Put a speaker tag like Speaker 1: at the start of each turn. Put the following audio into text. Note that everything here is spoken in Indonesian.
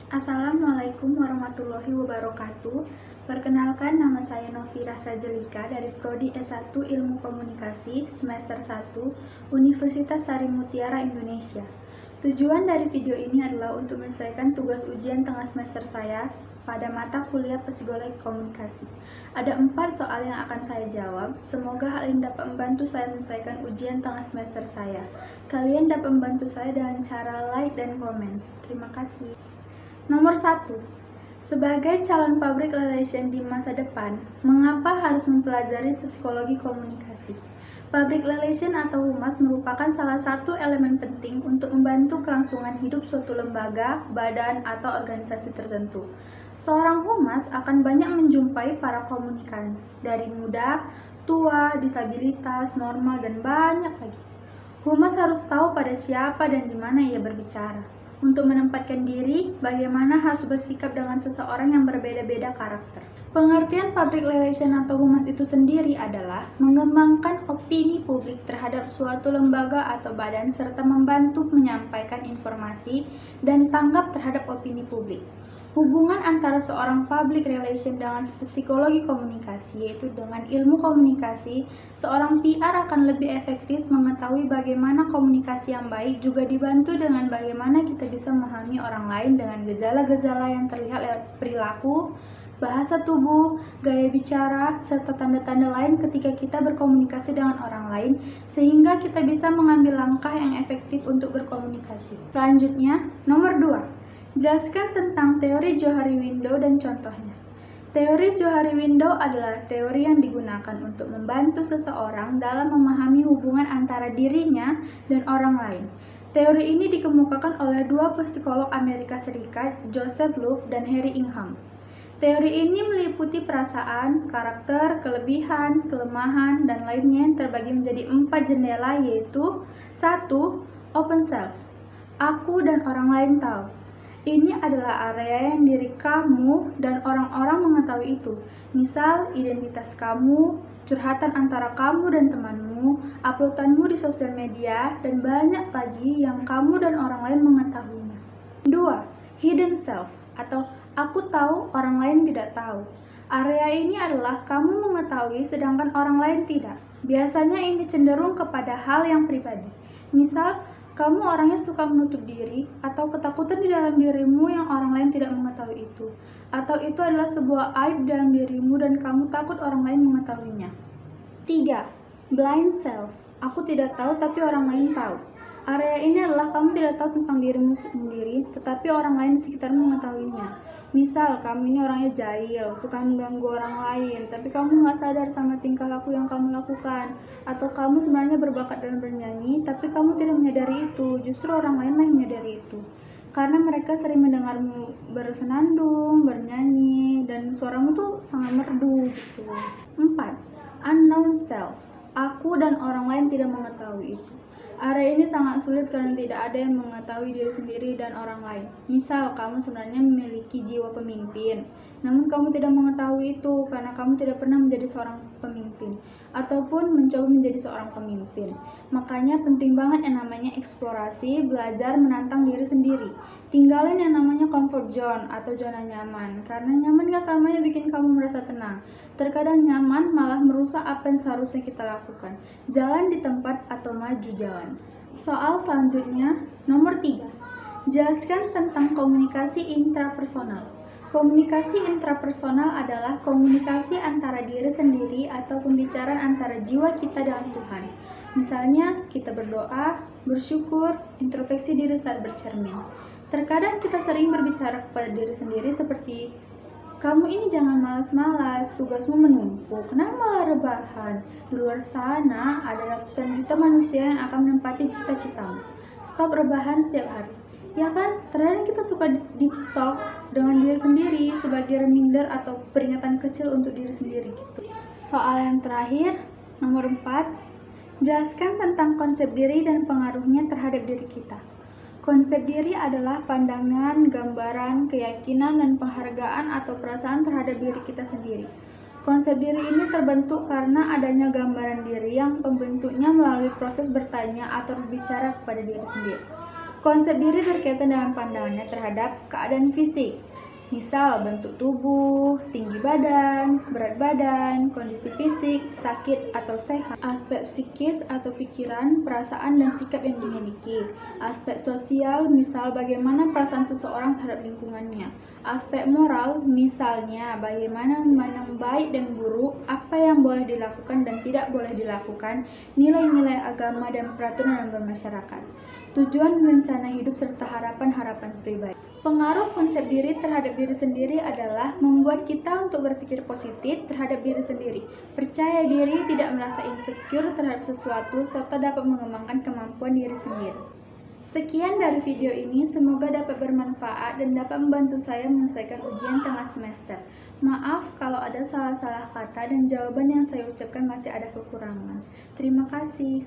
Speaker 1: Assalamualaikum warahmatullahi wabarakatuh. Perkenalkan, nama saya Novi Rasajelika dari Prodi S1 Ilmu Komunikasi semester 1 Universitas Sari Mutiara Indonesia. Tujuan dari video ini adalah untuk menyelesaikan tugas ujian tengah semester saya pada mata kuliah Psikologi Komunikasi. Ada 4 soal yang akan saya jawab. Semoga hal ini dapat membantu saya menyelesaikan ujian tengah semester saya. Kalian dapat membantu saya dengan cara like dan komen. Terima kasih. Nomor 1. Sebagai calon public relation di masa depan, mengapa harus mempelajari psikologi komunikasi? Public relation atau humas merupakan salah satu elemen penting untuk membantu kelangsungan hidup suatu lembaga, badan, atau organisasi tertentu. Seorang humas akan banyak menjumpai para komunikan, dari muda, tua, disabilitas, normal, dan banyak lagi. Humas harus tahu pada siapa dan di mana ia berbicara. Untuk menempatkan diri, bagaimana harus bersikap dengan seseorang yang berbeda-beda karakter. Pengertian public relation atau humas itu sendiri adalah mengembangkan opini publik terhadap suatu lembaga atau badan serta membantu menyampaikan informasi dan tanggap terhadap opini publik. Hubungan antara seorang public relation dengan psikologi komunikasi, yaitu dengan ilmu komunikasi, seorang PR akan lebih efektif mengetahui bagaimana komunikasi yang baik, juga dibantu dengan bagaimana kita bisa memahami orang lain dengan gejala-gejala yang terlihat lewat perilaku, bahasa tubuh, gaya bicara, serta tanda-tanda lain ketika kita berkomunikasi dengan orang lain, sehingga kita bisa mengambil langkah yang efektif untuk berkomunikasi. Selanjutnya, nomor 2. Jelaskan tentang teori Johari-Window dan contohnya. Teori Johari-Window adalah teori yang digunakan untuk membantu seseorang dalam memahami hubungan antara dirinya dan orang lain. Teori ini dikemukakan oleh dua psikolog Amerika Serikat, Joseph Luke dan Harry Ingham. Teori ini meliputi perasaan, karakter, kelebihan, kelemahan, dan lainnya yang terbagi menjadi 4 jendela, yaitu 1. Open self. Aku dan orang lain tahu. Ini adalah area yang diri kamu dan orang-orang mengetahui itu. Misal, identitas kamu, curhatan antara kamu dan temanmu, uploadanmu di sosial media, dan banyak lagi yang kamu dan orang lain mengetahuinya. 2. Hidden self, atau aku tahu, orang lain tidak tahu. Area ini adalah kamu mengetahui sedangkan orang lain tidak. Biasanya ini cenderung kepada hal yang pribadi. Misal, kamu orangnya suka menutup diri atau ketakutan di dalam dirimu yang orang lain tidak mengetahui itu. Atau itu adalah sebuah aib dalam dirimu dan kamu takut orang lain mengetahuinya. 3. Blind self. Aku tidak tahu tapi orang lain tahu. Area ini adalah kamu tidak tahu tentang dirimu sendiri, tetapi orang lain di sekitarmu mengetahuinya. Misal, kamu ini orangnya jahil, suka mengganggu orang lain, tapi kamu nggak sadar sama tingkah laku yang kamu lakukan. Atau kamu sebenarnya berbakat dalam bernyanyi, tapi kamu tidak menyadari itu, justru orang lain yang menyadari itu. Karena mereka sering mendengarmu bersenandung, bernyanyi, dan suaramu tuh sangat merdu gitu. 4. Unknown self. Aku dan orang lain tidak mengetahui itu. Area ini sangat sulit karena tidak ada yang mengetahui diri sendiri dan orang lain. Misal, kamu sebenarnya memiliki jiwa pemimpin, namun kamu tidak mengetahui itu karena kamu tidak pernah menjadi seorang pemimpin, ataupun mencoba menjadi seorang pemimpin. Makanya penting banget yang namanya eksplorasi, belajar menantang diri sendiri. Tinggalin yang namanya comfort zone atau zona nyaman, karena nyaman gak selamanya bikin kamu merasa tenang. Terkadang nyaman malah merusak apa yang seharusnya kita lakukan. Jalan di tempat atau maju jalan. Soal selanjutnya, nomor 3. Jelaskan tentang komunikasi intrapersonal. Komunikasi intrapersonal adalah komunikasi antara diri sendiri atau pembicaraan antara jiwa kita dengan Tuhan. Misalnya, kita berdoa, bersyukur, introspeksi diri saat bercermin. Terkadang kita sering berbicara kepada diri sendiri seperti, kamu ini jangan malas-malas, tugasmu menumpuk, kenapa malah rebahan? Di luar sana ada ratusan juta manusia yang akan menempati cita-citamu. Stop rebahan setiap hari. Ya kan, terkadang kita suka deep talk dengan diri sendiri sebagai reminder atau peringatan kecil untuk diri sendiri gitu. Soal yang terakhir, nomor 4. Jelaskan tentang konsep diri dan pengaruhnya terhadap diri kita. Konsep diri adalah pandangan, gambaran, keyakinan, dan penghargaan atau perasaan terhadap diri kita sendiri. Konsep diri ini terbentuk karena adanya gambaran diri yang pembentuknya melalui proses bertanya atau berbicara kepada diri sendiri. Konsep diri berkaitan dengan pandangannya terhadap keadaan fisik. Misal bentuk tubuh, tinggi badan, berat badan, kondisi fisik, sakit atau sehat, aspek psikis atau pikiran, perasaan dan sikap yang dimiliki, aspek sosial, misal bagaimana perasaan seseorang terhadap lingkungannya, aspek moral, misalnya bagaimana memandang baik dan buruk, apa yang boleh dilakukan dan tidak boleh dilakukan, nilai-nilai agama dan peraturan dalam bermasyarakat, tujuan rencana hidup serta harapan-harapan pribadi. Pengaruh konsep diri terhadap diri sendiri adalah membuat kita untuk berpikir positif terhadap diri sendiri, percaya diri, tidak merasa insecure terhadap sesuatu, serta dapat mengembangkan kemampuan diri sendiri. Sekian dari video ini, semoga dapat bermanfaat dan dapat membantu saya menyelesaikan ujian tengah semester. Maaf kalau ada salah-salah kata dan jawaban yang saya ucapkan masih ada kekurangan. Terima kasih.